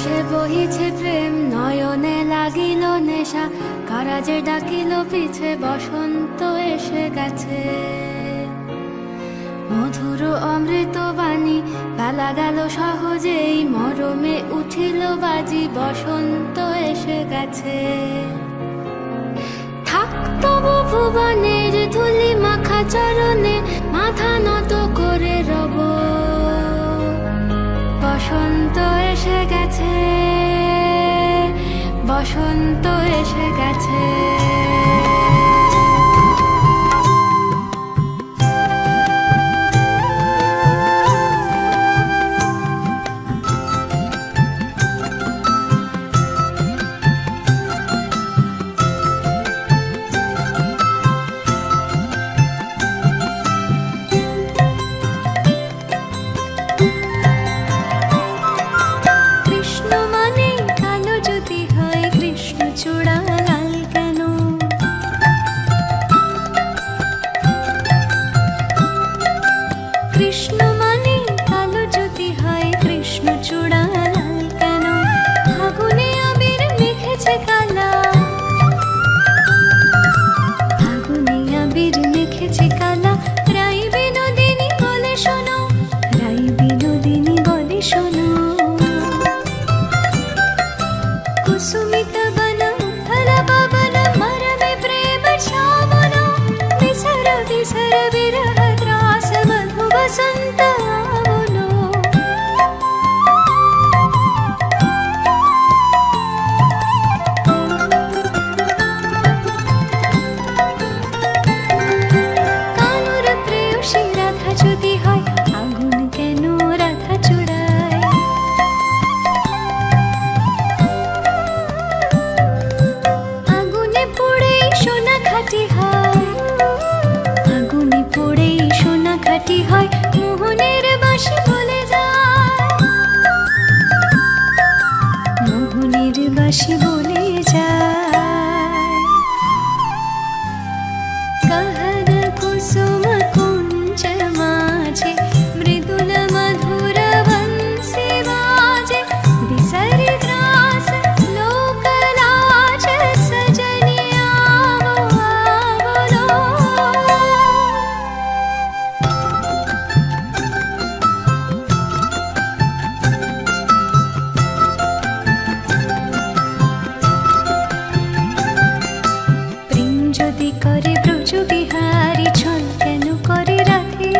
আকাশে বহিছে প্রেম, নয়নে লাগিল নেশা, কারাজে ডাকিল পিছে, বসন্ত এসে গেছে। মধুর অমৃত বাণী বেলা গেল সহজেই, মরমে উঠিল বাজি, বসন্ত এসে গেছে। থাক তবু ভুবনের ধুলি মাখা চরণে, মাথা নত করে রব, বসন্ত এসে গেছে, বসন্ত এসে গেছে। কৃষ্ণ মানে কালো জ্যোতি হয়, কৃষ্ণ চূড়া লাল কেন? ফাগুনে আবির মেখেছে কালা, ফাগুনে আবির মেখেছে কালা। রাই বিনোদিনী বলে শোনো, রাই বিনোদিনী বলে শোনো। কুসুমিত বন ফল পবন, মরমে প্রেম ছাবন। বিসর বিসর বিরহ ত্রাস, মধু বসন্ত आवलो। কানুর প্রেয়সী রাধা যদি হয়, আগুন কেন রাধা চূড়ায়? আগুনে পড়েই সোনা খাঁটি হয়, আগুনে পড়েই সোনা খাঁটি হয়। মোহনের বাঁশি বলে যায়, মোহনের বাঁশি বলে যায়। कहर कुसुम कुंज माझे, मृदुल मधुर बंसी बाजे। बिसरि ग्रास लोक लाज, सजनी आवो आवलो। প্রেম যদি করে ব্রজ বিহারী, ছল কেন করে রাধে?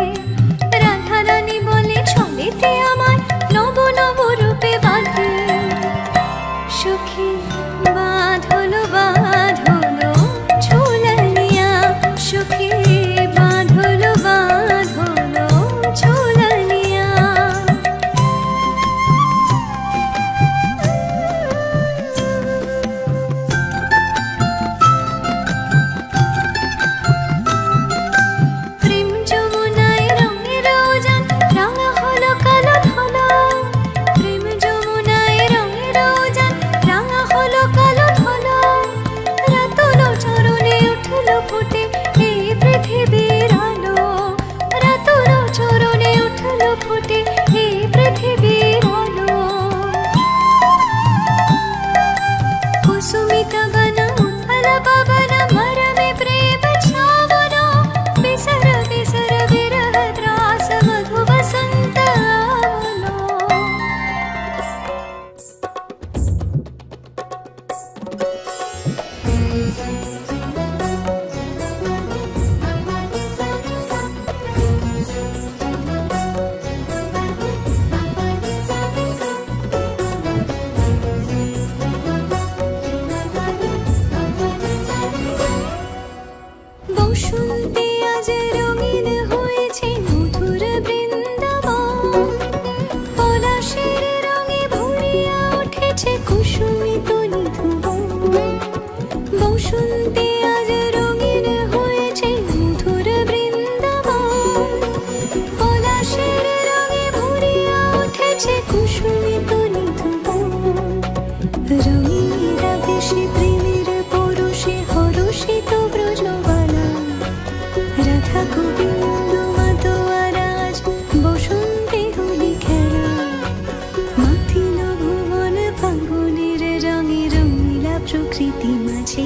রাধা রানী বলে ছলেতে আমার নব নব রূপে বাঁধে। সখী বাঁধলো বাঁধলো ঝুলানিয়া, সখী বাঁধলো বাঁধলো ঝুলানিয়া। প্রেম যমুনায় রঙের উজান, রাঙা হলো কালো ধলো। প্রেম যমুনায় রঙের উজান, রাঙা হলো কালো ধলো। রাতল চরণে উঠলো ফুটে এই পৃথিবীর আলো, রাতল চরণে উঠলো ফুটে এই পৃথিবীর আলো। কুসুমিত বন উৎপল পবন, মরমে প্রেম ছাবন। বিসর বিসর বিরহ ত্রাস, মধু বসন্ত आवलो। বসন্তে আজ রঙিন হয়েছে মধুর বৃন্দাবন। পলাশের রঙে ভরিয়া উঠেছে কুসুমিত নিধুবন। বসন্তে আজ রঙিন হয়েছে মধুর বৃন্দাবন। পলাশের রঙে ভরিয়া উঠেছে কুসুমিত নিধুবন। রঙিনীরা বেশি প্রেমের পরশে হরষিত ব্রজবালা। প্রকৃতি মাঝে